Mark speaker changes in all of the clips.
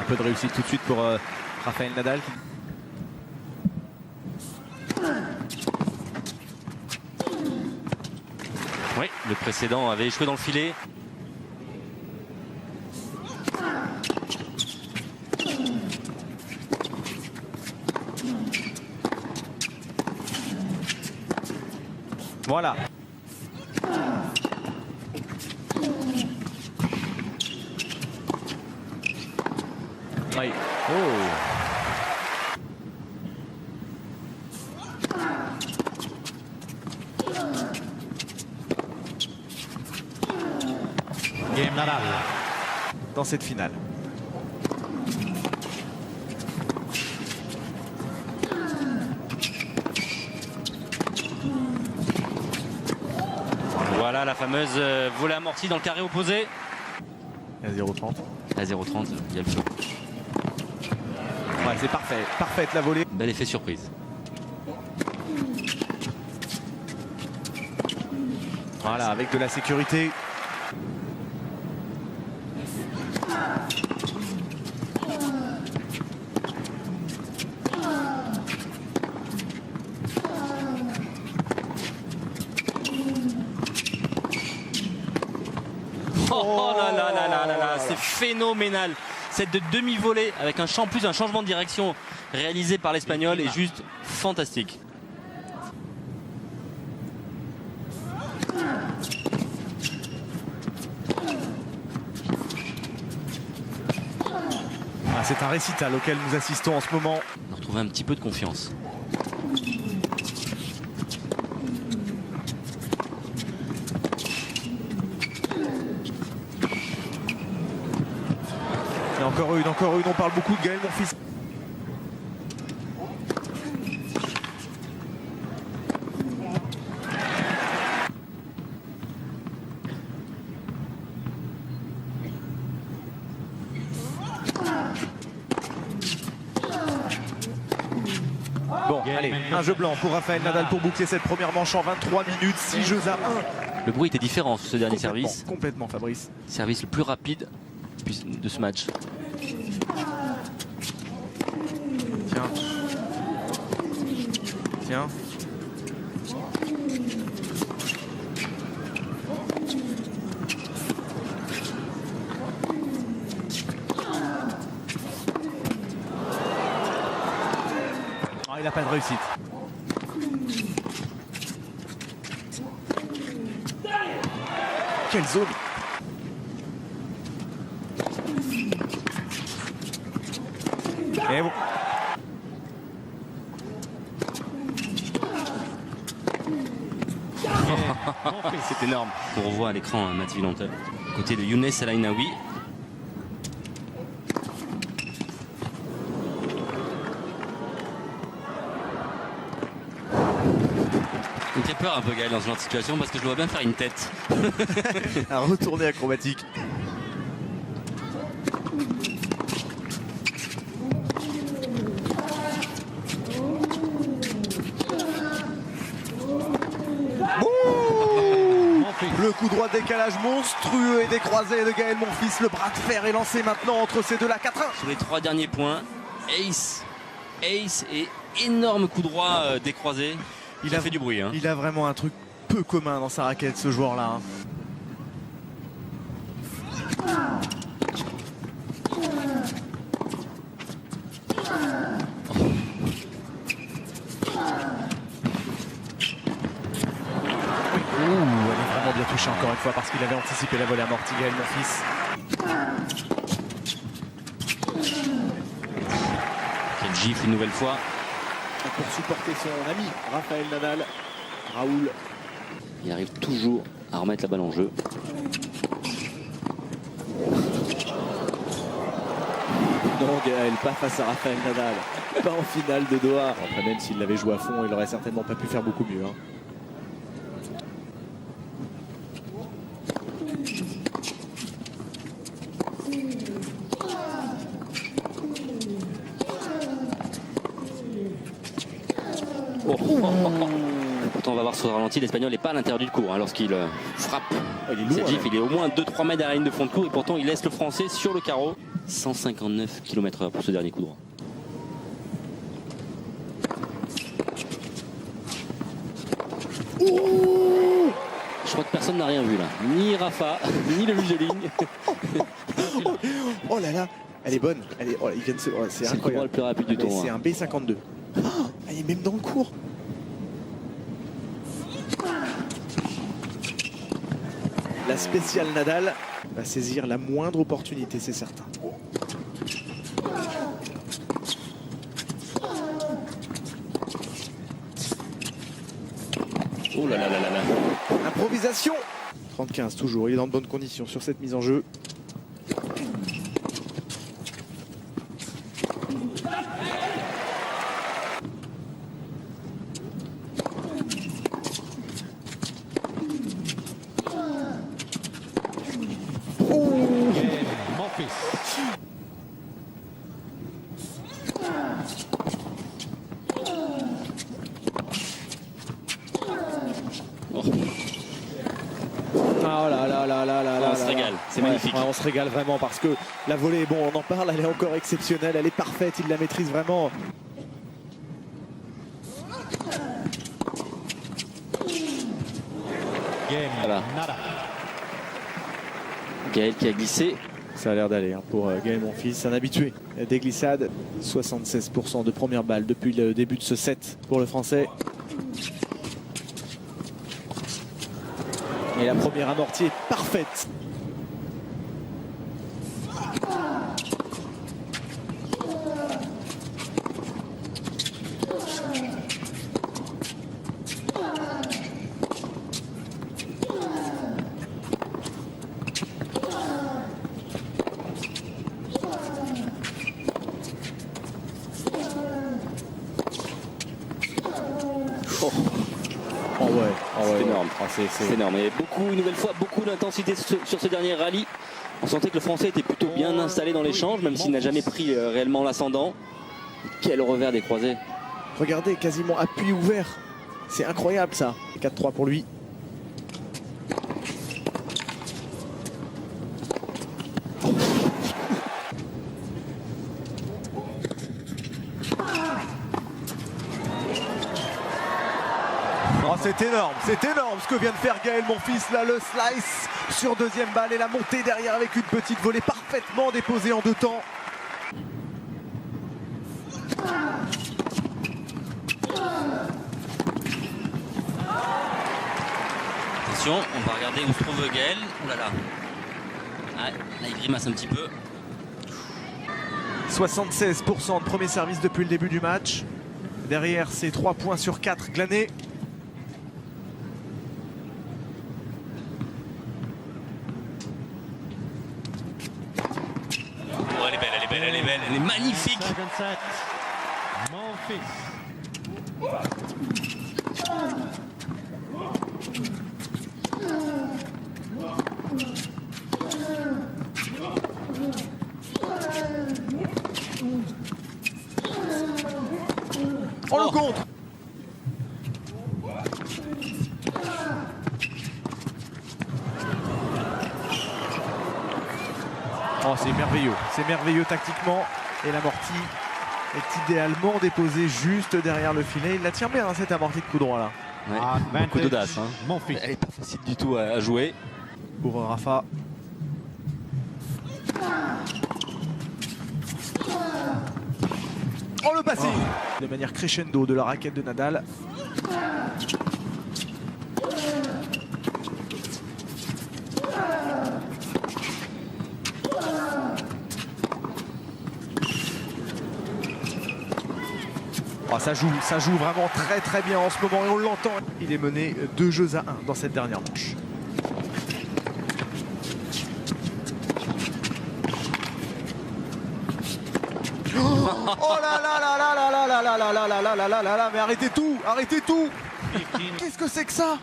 Speaker 1: peu de réussite tout de suite pour Rafael Nadal.
Speaker 2: Oui, le précédent avait échoué dans le filet.
Speaker 1: Voilà. Oui. Oh. Game Nadal dans cette finale.
Speaker 2: Voilà la fameuse volée amortie dans le carré opposé.
Speaker 1: À 0,30.
Speaker 2: À 0,30, il y a le saut.
Speaker 1: Ouais, c'est parfait. Parfaite la volée.
Speaker 2: Bel effet surprise.
Speaker 1: Voilà, avec de la sécurité.
Speaker 2: Oh là là là là là là, c'est phénoménal. Cette de demi-volée avec un plus un changement de direction réalisé par l'Espagnol est juste fantastique.
Speaker 1: Ah, c'est un récital auquel nous assistons en ce moment.
Speaker 2: On retrouve un petit peu de confiance.
Speaker 1: Et encore une, on parle beaucoup de Gaël Monfils. Bon, allez, un jeu blanc pour Rafael Nadal pour boucler cette première manche en 23 minutes, 6 jeux à 1.
Speaker 2: Le bruit était différent sur ce dernier service.
Speaker 1: Complètement, Fabrice.
Speaker 2: Service le plus rapide de ce match.
Speaker 1: Tiens. Tiens. Oh, il n'a pas de réussite. Quelle zone! Et bon.
Speaker 2: C'est énorme. On revoit à l'écran Matt Wilander côté de Younes El Ainaoui. Il me fait peur un peu Gaël dans ce genre de situation parce que je dois bien faire une tête.
Speaker 1: Un retourné acrobatique. Le coup droit de décalage monstrueux et décroisé de Gaël Monfils. Le bras de fer est lancé maintenant entre ces deux-là. 4-1.
Speaker 2: Sur les 3 derniers points, ace et énorme coup droit décroisé. Il a fait du bruit. Hein.
Speaker 1: Il a vraiment un truc peu commun dans sa raquette, ce joueur-là. Hein. Elle est vraiment bien touchée encore une fois parce qu'il avait anticipé la volée amortie, Gaël Monfils.
Speaker 2: Quel gifle une nouvelle fois.
Speaker 1: Pour supporter son ami Rafael Nadal, Raoul.
Speaker 2: Il arrive toujours à remettre la balle en jeu.
Speaker 1: Non Gaël, pas face à Rafael Nadal, pas en finale de Doha. Après, même s'il l'avait joué à fond, il aurait certainement pas pu faire beaucoup mieux. Hein.
Speaker 2: Pourtant on va voir sur le ralenti, l'Espagnol n'est pas à l'intérieur du court hein, lorsqu'il frappe.
Speaker 1: Il est lourd,
Speaker 2: il est au moins 2-3 mètres derrière la ligne de fond de court et pourtant il laisse le Français sur le carreau. 159 km/h pour ce dernier coup droit. Je crois que personne n'a rien vu là. Ni Rafa, ni le juge de ligne.
Speaker 1: Oh là là, elle est bonne. Il vient de se... c'est
Speaker 2: le coup droit le plus rapide du tournoi.
Speaker 1: C'est un B52. Oh, elle est même dans le cours. La spéciale Nadal va saisir la moindre opportunité, c'est certain.
Speaker 2: Oh là là là là là.
Speaker 1: Improvisation. 30-15 toujours, il est dans de bonnes conditions sur cette mise en jeu.
Speaker 2: On se régale, c'est magnifique.
Speaker 1: Ouais, on se régale vraiment parce que la volée, bon, on en parle, elle est encore exceptionnelle, elle est parfaite, il la maîtrise vraiment.
Speaker 2: Voilà. Gaël qui a glissé.
Speaker 1: Ça a l'air d'aller pour Gaël Monfils, un habitué des glissades. 76% de première balle depuis le début de ce set pour le Français. Et la première amortie est parfaite.
Speaker 2: C'est énorme. C'est énorme. Et une nouvelle fois, beaucoup d'intensité sur ce dernier rallye. On sentait que le Français était plutôt bien installé dans l'échange, même s'il n'a jamais pris réellement l'ascendant. Quel revers des croisés.
Speaker 1: Regardez, quasiment appui ouvert. C'est incroyable ça. 4-3 pour lui. Oh, c'est énorme ce que vient de faire Gaël Monfils là, le slice sur deuxième balle et la montée derrière avec une petite volée parfaitement déposée en deux temps.
Speaker 2: Attention, on va regarder où se trouve Gaël. Oh là là. Ouais, là il grimace un petit peu.
Speaker 1: 76% de premier service depuis le début du match. Derrière, c'est 3 points sur 4 glanés.
Speaker 2: Oh, elle est belle, elle est magnifique.
Speaker 1: Oh, le contre. Oh, c'est merveilleux tactiquement. Et l'amorti est idéalement déposée juste derrière le filet. Il la tient bien, cette amortie de coup droit là.
Speaker 2: Ouais, beaucoup d'audace. Elle n'est pas facile du tout à jouer.
Speaker 1: Pour Rafa. Oh, le passing de manière crescendo de la raquette de Nadal. Oh, ça joue vraiment très bien en ce moment et on l'entend. Il est mené 2-1 dans cette dernière manche. Oh là là là là là là là là là là là là là là là, mais arrêtez tout. Qu'est-ce que c'est que ça?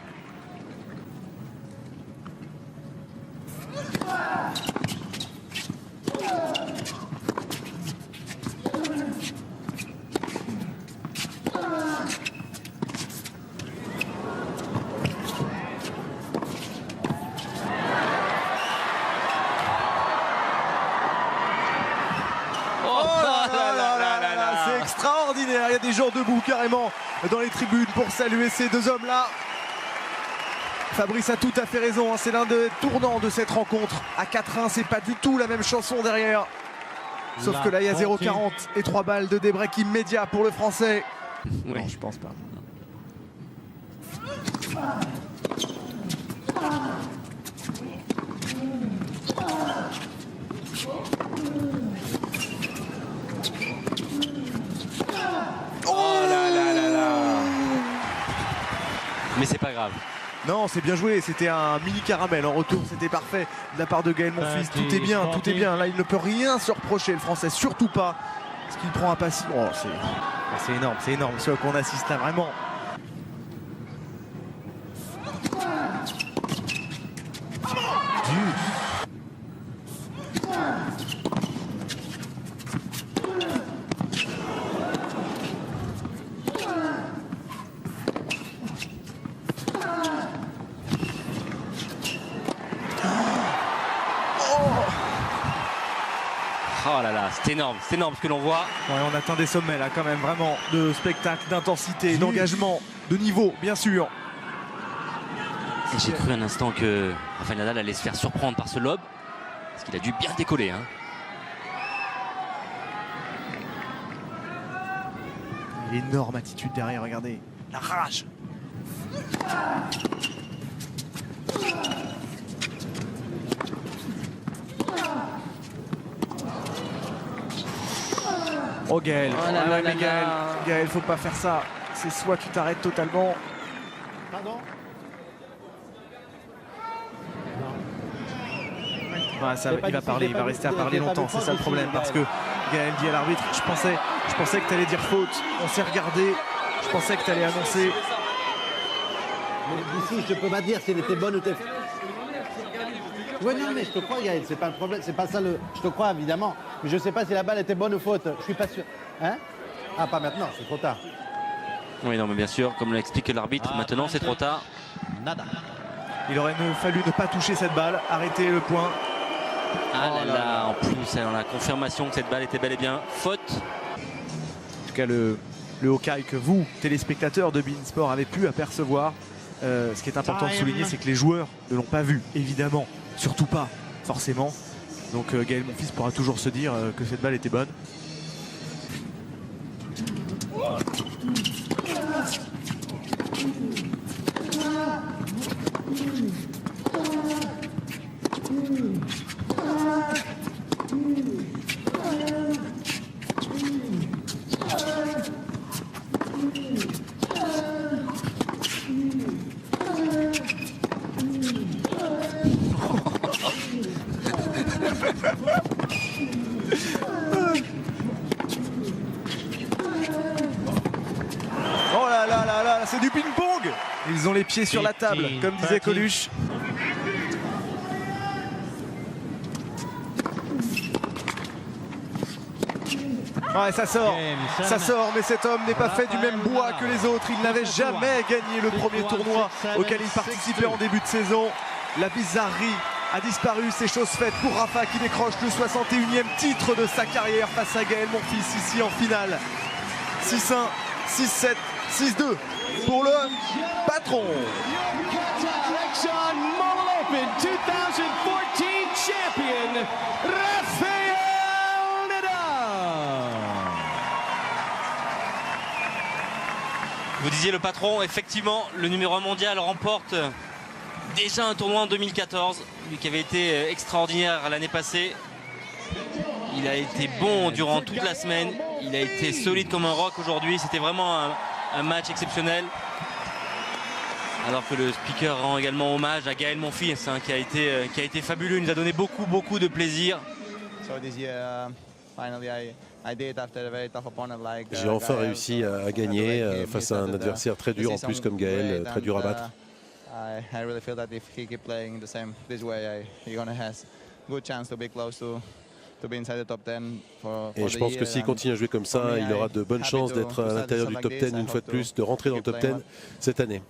Speaker 1: y a des gens debout carrément dans les tribunes pour saluer ces deux hommes-là. Fabrice a tout à fait raison, hein, c'est l'un des tournants de cette rencontre. À 4-1, c'est pas du tout la même chanson derrière. Sauf que là, il y a 0,40 et 3 balles de débreak immédiat pour le Français.
Speaker 2: Oui.
Speaker 1: Non, je pense pas.
Speaker 2: Oh là là là là. Mais c'est pas grave.
Speaker 1: Non, c'est bien joué, c'était un mini caramel en retour, c'était parfait de la part de Gaël Monfils. Tout est bien, tout est bien. Là, il ne peut rien se reprocher, le Français, surtout pas. Parce qu'il prend un passif. Oh, c'est énorme ce qu'on assiste là, vraiment.
Speaker 2: Oh là là, c'est énorme ce que l'on voit.
Speaker 1: Ouais, on atteint des sommets là quand même, vraiment, de spectacle, d'intensité, d'engagement, de niveau, bien sûr.
Speaker 2: Et j'ai cru un instant que Rafael Nadal allait se faire surprendre par ce lob, parce qu'il a dû bien décoller. Hein.
Speaker 1: L'énorme attitude derrière, regardez, la rage. Oh Gaël, Gaël, faut pas faire ça. C'est soit tu t'arrêtes totalement.
Speaker 3: Pardon?
Speaker 1: Ouais, ça, il va parler, il va rester à parler longtemps, c'est ça le problème. Parce que Gaël dit à l'arbitre, je pensais que tu allais dire faute. On s'est regardé, je pensais que tu allais annoncer.
Speaker 3: Mais ici, je peux pas dire si elle était bonne ou t'es. Oui, non, mais je te crois, Gaël, c'est pas le problème, c'est pas ça le. Je te crois, évidemment. Mais je sais pas si la balle était bonne ou faute. Je suis pas sûr. Hein? Ah, pas maintenant, c'est trop tard.
Speaker 2: Oui, non, mais bien sûr, comme l'explique l'arbitre, maintenant c'est trop tard.
Speaker 3: Nada.
Speaker 1: Il aurait fallu ne pas toucher cette balle, arrêter le point.
Speaker 2: Ah là là, en plus, on a la confirmation que cette balle était bel et bien faute.
Speaker 1: En tout cas, le Hawkeye que vous, téléspectateurs de beIN Sport, avez pu apercevoir. Ce qui est important de souligner, c'est que les joueurs ne l'ont pas vu, évidemment. Surtout pas, forcément. Donc Gaël Monfils pourra toujours se dire que cette balle était bonne. Oh là là là là, c'est du ping-pong. Ils ont les pieds sur la table, comme disait Coluche. Ouais, ça sort, mais cet homme n'est pas fait du même bois que les autres. Il n'avait jamais gagné le premier tournoi auquel il participait en début de saison. La bizarrerie a disparu, c'est chose faite pour Rafa qui décroche le 61e titre de sa carrière face à Gaël Monfils ici en finale. 6-1, 6-7, 6-2 pour le patron.
Speaker 2: Vous disiez le patron, effectivement, le numéro 1 mondial remporte déjà un tournoi en 2014, lui qui avait été extraordinaire l'année passée. Il a été bon durant toute la semaine, il a été solide comme un roc aujourd'hui, c'était vraiment un match exceptionnel. Alors que le speaker rend également hommage à Gaël Monfils, hein, qui a été fabuleux, il nous a donné beaucoup de plaisir.
Speaker 4: J'ai enfin réussi à gagner face à un adversaire très dur en plus comme Gaël, très dur à battre. Et je pense que s'il continue à jouer comme ça, il aura de bonnes chances d'être à l'intérieur du top 10 une fois de plus, de rentrer dans le top 10 cette année.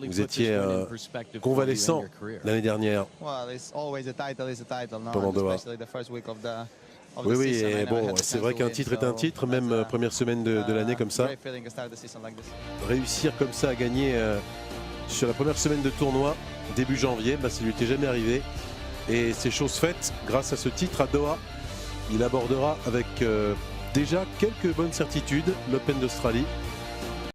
Speaker 4: Vous étiez convalescent l'année dernière pendant Doha. Oui, oui, et bon, c'est vrai qu'un titre est un titre, même première semaine de l'année comme ça. Réussir comme ça à gagner sur la première semaine de tournoi, début janvier, bah, ça lui était jamais arrivé. Et c'est chose faite grâce à ce titre à Doha. Il abordera avec déjà quelques bonnes certitudes l'Open d'Australie.